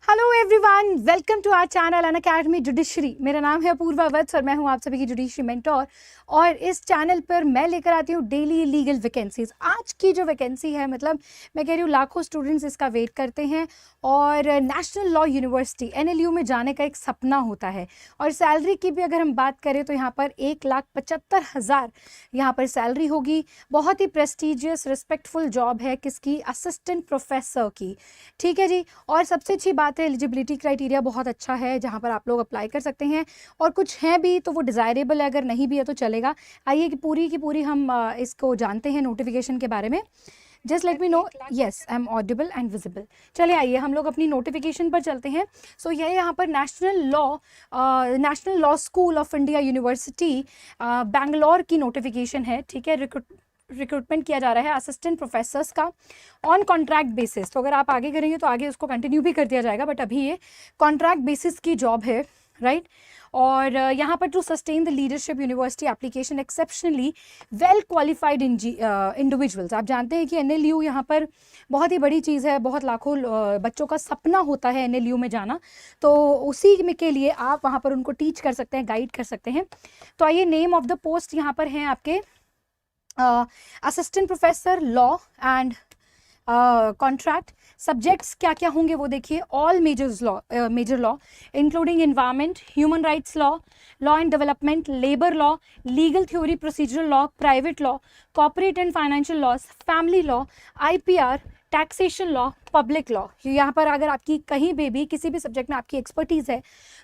Hello everyone, welcome to our channel Unacademy judiciary. मेरा नाम है अपूर्वा वत्स और मैं हूं आप सभी की जुडिशरी मेंटोर। और इस चैनल पर मैं लेकर आती हूं डेली लीगल वैकेंसीज। आज की जो वैकेंसी है, मतलब मैं कह रही हूँ लाखों स्टूडेंट्स इसका वेट करते हैं और नेशनल लॉ यूनिवर्सिटी NLU में जाने का एक सपना होता है। और सैलरी की भी अगर हम बात करें तो यहाँ पर 1,75,000 यहाँ पर सैलरी होगी। बहुत ही प्रेस्टिजियस रिस्पेक्टफुल जॉब है, किसकी? असिस्टेंट प्रोफेसर की। ठीक है जी। और सबसे अच्छी बात है, एलिजिबिलिटी क्राइटेरिया बहुत अच्छा है जहाँ पर आप लोग अप्लाई कर सकते हैं। और कुछ है भी तो वो डिज़ायरेबल है, अगर नहीं भी है तो चलेगा। आइए कि पूरी की पूरी हम इसको जानते हैं नोटिफिकेशन के बारे में। Just let me know. Yes, I am audible and visible. चलिए आइए हम लोग अपनी नोटिफिकेशन पर चलते हैं। सो यह यहाँ पर national law school of India university Bangalore की नोटिफिकेशन है। ठीक है। रिक्रूटमेंट किया जा रहा है असिस्टेंट प्रोफेसर्स का ऑन कॉन्ट्रैक्ट बेसिस। तो अगर आप आगे करेंगे तो आगे उसको कंटिन्यू भी कर दिया जाएगा, बट अभी ये कॉन्ट्रैक्ट बेसिस की जॉब है, राइट। और यहाँ पर to sustain the leadership university application exceptionally well qualified individuals. आप जानते हैं कि NLU यहाँ पर बहुत ही बड़ी चीज़ है, बहुत लाखों बच्चों का सपना होता है NLU में जाना। तो उसी में के लिए आप वहाँ पर उनको टीच कर सकते हैं, गाइड कर सकते हैं। तो आइए, नेम ऑफ द पोस्ट यहाँ पर हैं आपके assistant professor law and contract. Subjects क्या क्या होंगे वो देखिए। All major law including environment, human rights law, law and development, labour law, legal theory, procedural law, private law, corporate and financial laws, family law, IPR, taxation law, public law. यहाँ पर अगर आपकी कहीं भी किसी भी सब्जेक्ट में आपकी एक्सपर्टीज़ है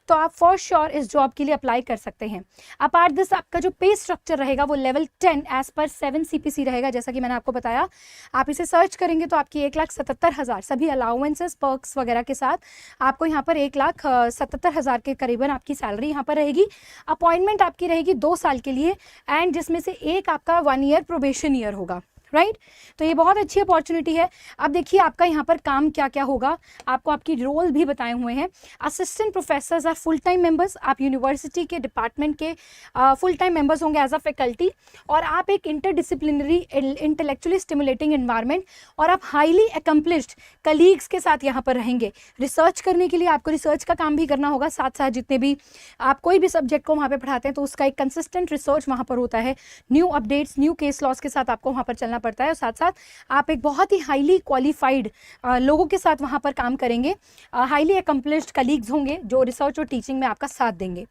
तो आप फॉर श्योर इस जॉब के लिए अप्लाई कर सकते हैं। अपार्ट दिस आपका जो पे स्ट्रक्चर रहेगा वो लेवल 10 एज पर 7 CPC रहेगा, जैसा कि मैंने आपको बताया। आप इसे सर्च करेंगे तो आपकी 1,77,000 सभी अलाउंसेस पर्क्स वगैरह के साथ आपको यहाँ पर 1,77,000 के करीबन आपकी सैलरी यहाँ पर रहेगी। अपॉइंटमेंट आपकी रहेगी 2 साल के लिए, एंड जिसमें से एक आपका 1 ईयर प्रोबेशन ईयर होगा, राइट। तो ये बहुत अच्छी अपॉर्चुनिटी है। अब देखिए आपका यहाँ पर काम क्या क्या होगा, आपको आपकी रोल भी बताए हुए हैं। Assistant professors are full time members. आप यूनिवर्सिटी के डिपार्टमेंट के फुल टाइम मेंबर्स होंगे एज अ फैकल्टी। और आप एक इंटरडिसिप्लिनरी इंटेलेक्चुअली स्टिमुलेटिंग एनवायरनमेंट और आप हाईली अकम्प्लिश्ड कलीग्स के साथ यहाँ पर रहेंगे। रिसर्च करने के लिए आपको रिसर्च का काम भी करना होगा, साथ साथ जितने भी आप कोई भी सब्जेक्ट को वहाँ पर पढ़ाते हैं तो उसका एक कंसिस्टेंट रिसर्च वहाँ पर होता है। New updates, new case laws के साथ आपको वहाँ पर चलना पड़ता है। और साथ साथ आप एक बहुत ही हाईली क्वालिफाइड लोगों के साथ वहाँ पर काम करेंगे। हाईली अकम्प्लिश्ड कलीग्स होंगे जो रिसर्च और टीचिंग में आपका साथ देंगे।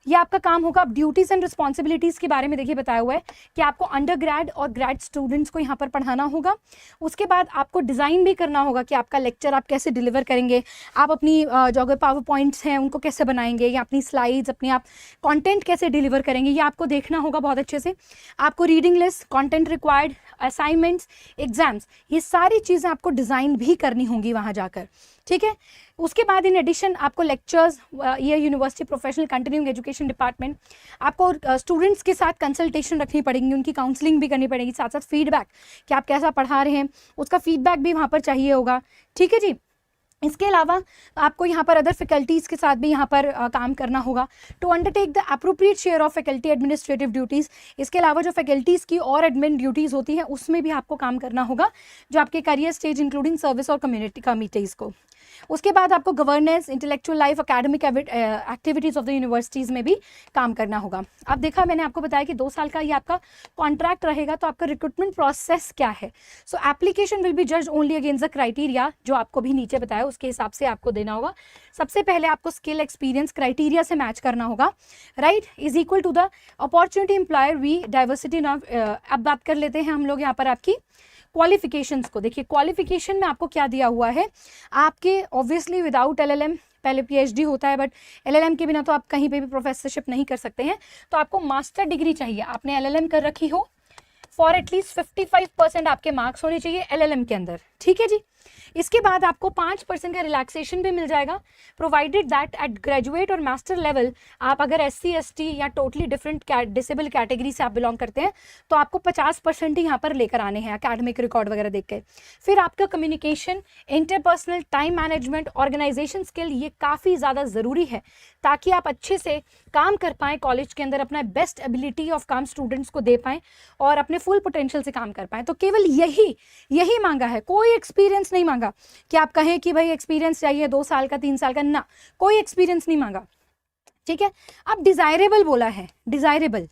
ये आपका काम होगा। अब ड्यूटीज़ एंड रिस्पॉन्सिबिलिटीज़ के बारे में देखिए बताया हुआ है कि आपको अंडर ग्रेड और ग्रेड स्टूडेंट्स को यहाँ पर पढ़ाना होगा। उसके बाद आपको डिज़ाइन भी करना होगा कि आपका लेक्चर आप कैसे डिलीवर करेंगे, आप अपनी जो पावर पॉइंट्स हैं उनको कैसे बनाएंगे, या अपनी स्लाइड्स, अपने आप कंटेंट कैसे डिलीवर करेंगे, ये आपको देखना होगा बहुत अच्छे से। आपको reading list, content required, assignments, exams, ये सारी चीज़ें आपको डिज़ाइन भी करनी होंगी वहाँ जाकर, ठीक है। उसके बाद इन एडिशन आपको लेक्चर्स, ये university professional continuing education department, आपको स्टूडेंट्स के साथ कंसल्टेशन रखनी पड़ेगी, उनकी काउंसलिंग भी करनी पड़ेगी, साथ साथ फीडबैक कि आप कैसा पढ़ा रहे हैं उसका फीडबैक भी वहाँ पर चाहिए होगा, ठीक है जी। इसके अलावा आपको यहाँ पर अदर फैकल्टीज़ के साथ भी यहाँ पर काम करना होगा to undertake the appropriate share of faculty administrative duties. इसके अलावा जो फैकल्टीज़ की और एडमिन ड्यूटीज़ होती हैं उसमें भी आपको काम करना होगा, जो आपके करियर स्टेज इंक्लूडिंग सर्विस और कम्युनिटी कमिटीज़ को। उसके बाद आपको governance, intellectual life, academic activities of the universities में भी काम करना होगा। अब देखा मैंने आपको बताया कि 2 साल का ये आपका कॉन्ट्रैक्ट रहेगा। तो आपका रिक्रूटमेंट प्रोसेस क्या है? सो application will be judged only against the criteria जो आपको भी नीचे बताया, उसके हिसाब से आपको देना होगा। सबसे पहले आपको स्किल, एक्सपीरियंस क्राइटेरिया से मैच करना होगा, right, is equal to the opportunity employer we diversity. अब बात कर लेते हैं हम लोग यहाँ पर आपकी क्वालिफिकेशंस को। देखिए क्वालिफिकेशन में आपको क्या दिया हुआ है, आपके ऑब्वियसली विदाउट LLM, पहले PhD होता है, बट LLM के बिना तो आप कहीं पे भी प्रोफेसरशिप नहीं कर सकते हैं। तो आपको मास्टर डिग्री चाहिए, आपने LLM कर रखी हो, फॉर एटलीस्ट 55% आपके मार्क्स होने चाहिए LLM के अंदर, ठीक है जी। इसके बाद आपको 5% का रिलैक्सेशन भी मिल जाएगा, प्रोवाइडेड दैट एट ग्रेजुएट और मास्टर लेवल आप अगर SC ST या टोटली डिफरेंट डिसेबल कैटेगरी से आप बिलोंग करते हैं तो आपको 50% ही यहाँ पर लेकर आने हैं एकेडमिक रिकॉर्ड वगैरह देख के। फिर आपका communication, interpersonal, time management, organisation skill, ये काफ़ी ज़्यादा ज़रूरी है ताकि आप अच्छे से काम कर पाएँ कॉलेज के अंदर, अपना बेस्ट एबिलिटी ऑफ काम स्टूडेंट्स को दे पाएँ और अपने फुल पोटेंशियल से काम कर पाएँ। तो केवल यही मांगा है, कोई एक्सपीरियंस नहीं मांगा कि आप कहें कि भाई एक्सपीरियंस चाहिए 2 साल का 3 साल का, ना, कोई एक्सपीरियंस नहीं मांगा, ठीक है। अब डिज़ायरेबल बोला है, डिज़ायरेबल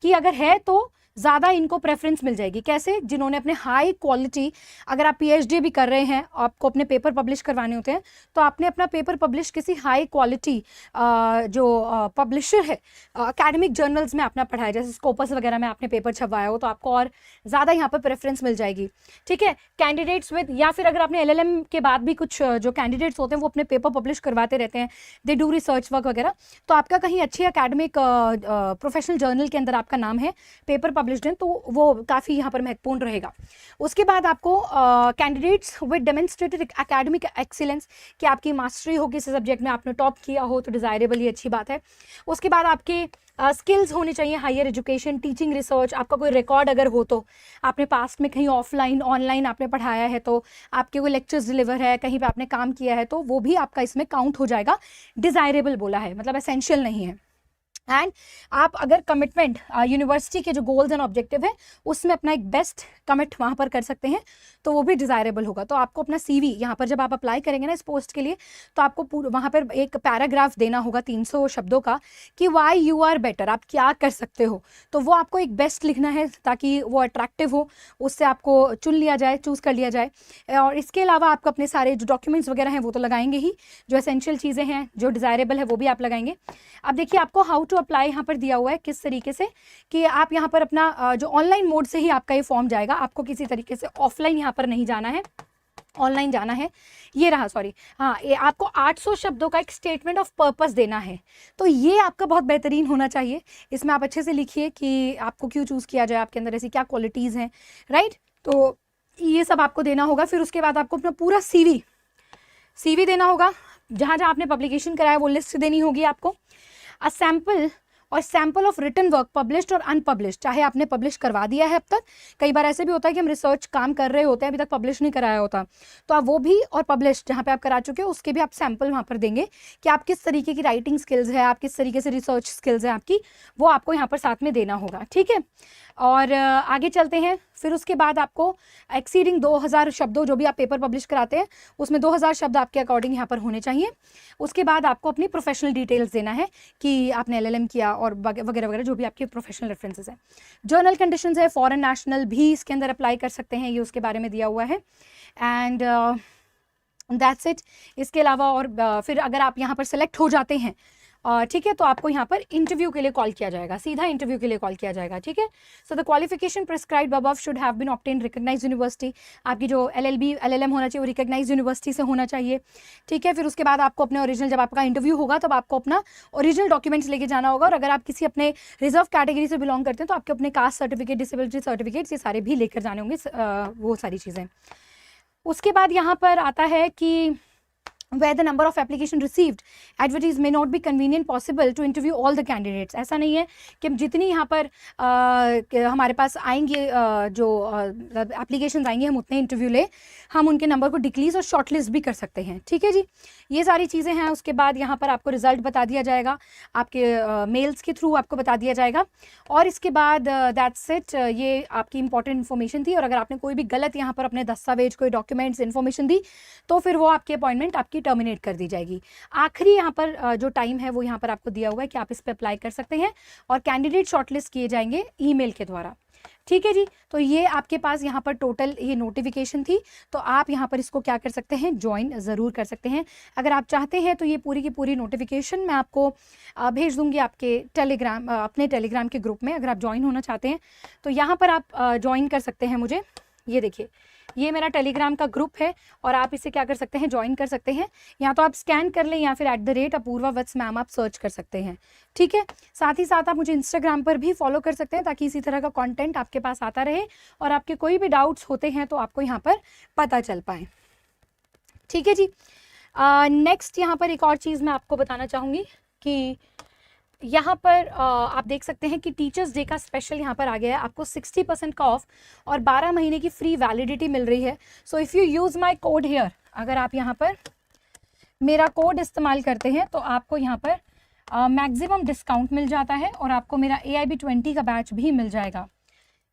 कि अगर है तो ज़्यादा इनको प्रेफरेंस मिल जाएगी। कैसे? जिन्होंने अपने हाई क्वालिटी, अगर आप पीएचडी भी कर रहे हैं, आपको अपने पेपर पब्लिश करवाने होते हैं, तो आपने अपना पेपर पब्लिश किसी हाई क्वालिटी जो पब्लिशर है, एकेडमिक जर्नल्स में आपने पढ़ाया, जैसे स्कोपस वगैरह में आपने पेपर छपवाया हो, तो आपको और ज़्यादा यहाँ पर प्रेफरेंस मिल जाएगी, ठीक है। कैंडिडेट्स विद, या फिर अगर आपने एलएलएम के बाद भी कुछ जो कैंडिडेट्स होते हैं वो अपने पेपर पब्लिश करवाते रहते हैं, दे डू रिसर्च वर्क वगैरह, तो आपका कहीं अच्छी एकेडमिक प्रोफेशनल जर्नल के अंदर आपका नाम है, पेपर पब्लिश्ड हैं, तो वो काफ़ी यहाँ पर महत्वपूर्ण रहेगा। उसके बाद आपको candidates with demonstrated academic excellence, कि आपकी मास्टरी हो किसी सब्जेक्ट में, आपने टॉप किया हो, तो डिज़ायरेबल ये अच्छी बात है। उसके बाद आपके स्किल्स होने चाहिए, हायर एजुकेशन, टीचिंग, रिसर्च, आपका कोई रिकॉर्ड अगर हो, तो आपने पास्ट में कहीं ऑफलाइन ऑनलाइन आपने पढ़ाया है, तो आपके कोई लेक्चर्स डिलीवर है, कहीं पे आपने काम किया है, तो वो भी आपका इसमें काउंट हो जाएगा। डिज़ायरेबल बोला है, मतलब एसेंशियल नहीं है। एंड आप अगर कमिटमेंट यूनिवर्सिटी के जो गोल्स एंड ऑब्जेक्टिव है उसमें अपना एक बेस्ट कमिट वहाँ पर कर सकते हैं, तो वो भी डिज़ायरेबल होगा। तो आपको अपना CV यहाँ पर जब आप अप्लाई करेंगे ना इस पोस्ट के लिए, तो आपको वहाँ पर एक पैराग्राफ देना होगा 300 शब्दों का कि वाई यू आर बेटर, आप क्या कर सकते हो, तो वो आपको एक बेस्ट लिखना है ताकि वो अट्रैक्टिव हो, उससे आपको चुन लिया जाए, चूज़ कर लिया जाए। और इसके अलावा आपको अपने सारे जो डॉक्यूमेंट्स वगैरह हैं वो तो लगाएंगे ही, जो एसेंशियल चीज़ें हैं, जो डिज़ायरेबल है वो भी आप लगाएंगे। अब देखिए आपको हाउ टू अप्लाई यहाँ पर दिया हुआ है किस तरीके से, कि आप यहाँ पर अपना जो ऑनलाइन मोड से ही आपका ये फॉर्म जाएगा, आपको किसी तरीके से ऑफलाइन यहाँ पर नहीं जाना है, ऑनलाइन जाना है। ये रहा, सॉरी, हाँ, ये आपको 800 शब्दों का एक स्टेटमेंट ऑफ पर्पस देना है, तो ये आपका बहुत बेहतरीन होना चाहिए। इसमें आप अच्छे से लिखिए कि आपको क्यों चूज़ किया जाए, आपके अंदर ऐसी क्या क्वालिटीज़ हैं, राइट, तो ये सब आपको देना होगा। फिर उसके बाद आपको अपना पूरा CV देना होगा, जहाँ जहाँ आपने पब्लिकेशन कराया वो लिस्ट देनी होगी आपको। अ सैम्पल और sample of written work published और अनपब्लिश्ड, चाहे आपने पब्लिश करवा दिया है अब तक, कई बार ऐसे भी होता है कि हम रिसर्च काम कर रहे होते हैं, अभी तक पब्लिश नहीं कराया होता, तो आप वो भी, और पब्लिश जहाँ पे आप करा चुके हो उसके भी आप सैम्पल वहाँ पर देंगे कि आप किस तरीके की राइटिंग स्किल्स है, आप किस तरीके से रिसर्च स्किल्स है आपकी, वो आपको यहाँ पर साथ में देना होगा, ठीक है। और आगे चलते हैं। फिर उसके बाद आपको एक्सीडिंग 2000 शब्दों, जो भी आप पेपर पब्लिश कराते हैं उसमें 2000 शब्द आपके अकॉर्डिंग यहाँ पर होने चाहिए। उसके बाद आपको अपनी प्रोफेशनल डिटेल्स देना है कि आपने LLM किया और वगैरह वगैरह, जो भी आपके प्रोफेशनल रेफरेंसेस हैं। जर्नल कंडीशंस है, फॉरेन नेशनल भी इसके अंदर अप्लाई कर सकते हैं, ये उसके बारे में दिया हुआ है। And that's it. इसके अलावा और फिर अगर आप यहाँ पर सेलेक्ट हो जाते हैं, ठीक है, तो आपको यहाँ पर इंटरव्यू के लिए कॉल किया जाएगा, सीधा इंटरव्यू के लिए कॉल किया जाएगा, ठीक है। So the qualification prescribed above should have been obtained recognised university, आपकी जो LLM होना चाहिए वो रिकॉग्नाइज्ड यूनिवर्सिटी से होना चाहिए, ठीक है। फिर उसके बाद आपको अपने ओरिजिनल, जब आपका इंटरव्यू होगा तब आपको अपना ओरिजिनल डॉक्यूमेंट्स लेके जाना होगा, और अगर आप किसी अपने रिजर्व कैटेगरी से बिलोंग करते हैं तो आपके अपने कास्ट सर्टिफिकेट, डिसेबिलिटी सर्टिफिकेट्स, ये सारे भी लेकर जाने होंगे, वो सारी चीज़ें। उसके बाद यहाँ पर आता है कि where the number of application received advertise may not be convenient possible to interview all the candidates। ऐसा नहीं है कि जितनी यहाँ पर हमारे पास आएंगे जो एप्लीकेशन आएंगे हम उतने इंटरव्यू ले, हम उनके नंबर को डिक्रीज और शॉर्टलिस्ट भी कर सकते हैं, ठीक है जी। ये सारी चीज़ें हैं। उसके बाद यहाँ पर आपको रिजल्ट बता दिया जाएगा, आपके मेल्स के थ्रू आपको बता दिया जाएगा, और इसके बाद दैट्स इट। ये आपकी इंपॉर्टेंट इन्फॉर्मेशन थी, और अगर आपने कोई भी गलत यहाँ पर अपने दस्तावेज, कोई डॉक्यूमेंट्स, इन्फॉर्मेशन दी तो फिर वो आपकी अपॉइंटमेंट आपकी टर्मिनेट कर दी जाएगी। आखिरी यहाँ पर जो टाइम है वो यहाँ पर आपको दिया हुआ है कि आप इस पर अप्लाई कर सकते हैं, और कैंडिडेट शॉर्टलिस्ट किए जाएंगे ईमेल के द्वारा, ठीक है जी। तो ये आपके पास यहाँ पर टोटल ये नोटिफिकेशन थी, तो आप यहाँ पर इसको क्या कर सकते हैं, ज्वाइन ज़रूर कर सकते हैं। अगर आप चाहते हैं तो ये पूरी की पूरी नोटिफिकेशन मैं आपको भेज दूंगी आपके टेलीग्राम, अपने टेलीग्राम के ग्रुप में। अगर आप ज्वाइन होना चाहते हैं तो यहाँ पर आप ज्वाइन कर सकते हैं मुझे। ये देखिए, ये मेरा टेलीग्राम का ग्रुप है, और आप इसे क्या कर सकते हैं, ज्वाइन कर सकते हैं। या तो आप स्कैन कर लें, या फिर @अपूर्वा वत्स मैम आप सर्च कर सकते हैं, ठीक है। साथ ही साथ आप मुझे इंस्टाग्राम पर भी फॉलो कर सकते हैं, ताकि इसी तरह का कंटेंट आपके पास आता रहे, और आपके कोई भी डाउट्स होते हैं तो आपको यहाँ पर पता चल पाए, ठीक है जी। नेक्स्ट यहाँ पर एक और चीज़ मैं आपको बताना चाहूँगी कि यहाँ पर आप देख सकते हैं कि टीचर्स डे का स्पेशल यहाँ पर आ गया है, आपको 60% का ऑफ और 12 महीने की फ्री वैलिडिटी मिल रही है। So if you use my code here, अगर आप यहाँ पर मेरा कोड इस्तेमाल करते हैं तो आपको यहाँ पर मैक्सिमम डिस्काउंट मिल जाता है, और आपको मेरा AIB 20 का बैच भी मिल जाएगा।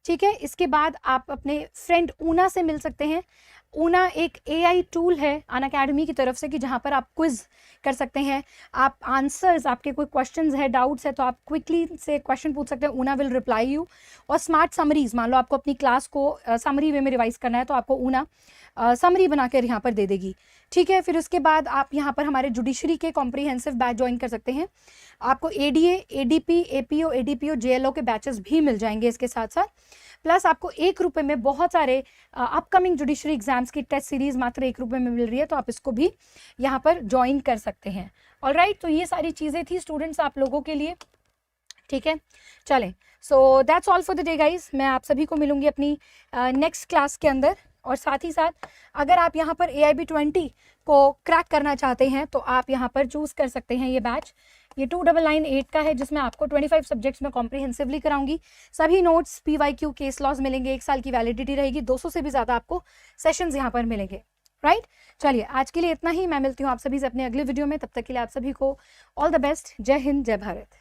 ठीक है, इसके बाद आप अपने फ्रेंड ऊना से मिल सकते हैं। ऊना एक AI टूल है अनअकैडमी की तरफ से कि जहाँ पर आप क्विज कर सकते हैं, आप आंसर्स, आपके कोई क्वेश्चंस है, डाउट्स है तो आप क्विकली से क्वेश्चन पूछ सकते हैं, ऊना विल रिप्लाई यू। और स्मार्ट समरीज, मान लो आपको अपनी क्लास को समरी वे में रिवाइज करना है तो आपको ऊना समरी बनाकर यहाँ पर दे देगी। ठीक है, फिर उसके बाद आप यहाँ पर हमारे जुडिशरी के कॉम्प्रीहेंसिव बैच ज्वाइन कर सकते हैं। आपको ADA, ADP, APO, ADPO, JLO के बैचेस भी मिल जाएंगे इसके साथ साथ। प्लस आपको ₹1 में बहुत सारे अपकमिंग जुडिशरी एग्जाम्स की टेस्ट सीरीज मात्र ₹1 में मिल रही है, तो आप इसको भी यहाँ पर ज्वाइन कर सकते हैं। ऑलराइट, तो ये सारी चीज़ें थी स्टूडेंट्स आप लोगों के लिए। ठीक है, चलें, so that's all for the day guys. मैं आप सभी को मिलूंगी अपनी नेक्स्ट क्लास के अंदर। और साथ ही साथ अगर आप यहाँ पर AIB 20 को क्रैक करना चाहते हैं तो आप यहाँ पर चूज़ कर सकते हैं ये बैच। ये 2998 का है, जिसमें आपको 25 सब्जेक्ट्स में कॉम्प्रिहेंसिवली कराऊंगी। सभी नोट्स, PYQ, केस लॉज मिलेंगे, 1 साल की वैलिडिटी रहेगी, 200 से भी ज़्यादा आपको सेशंस यहाँ पर मिलेंगे। राइट, चलिए आज के लिए इतना ही। मैं मिलती हूँ आप सभी से अपने अगले वीडियो में। तब तक के लिए आप सभी को ऑल द बेस्ट। जय हिंद, जय भारत।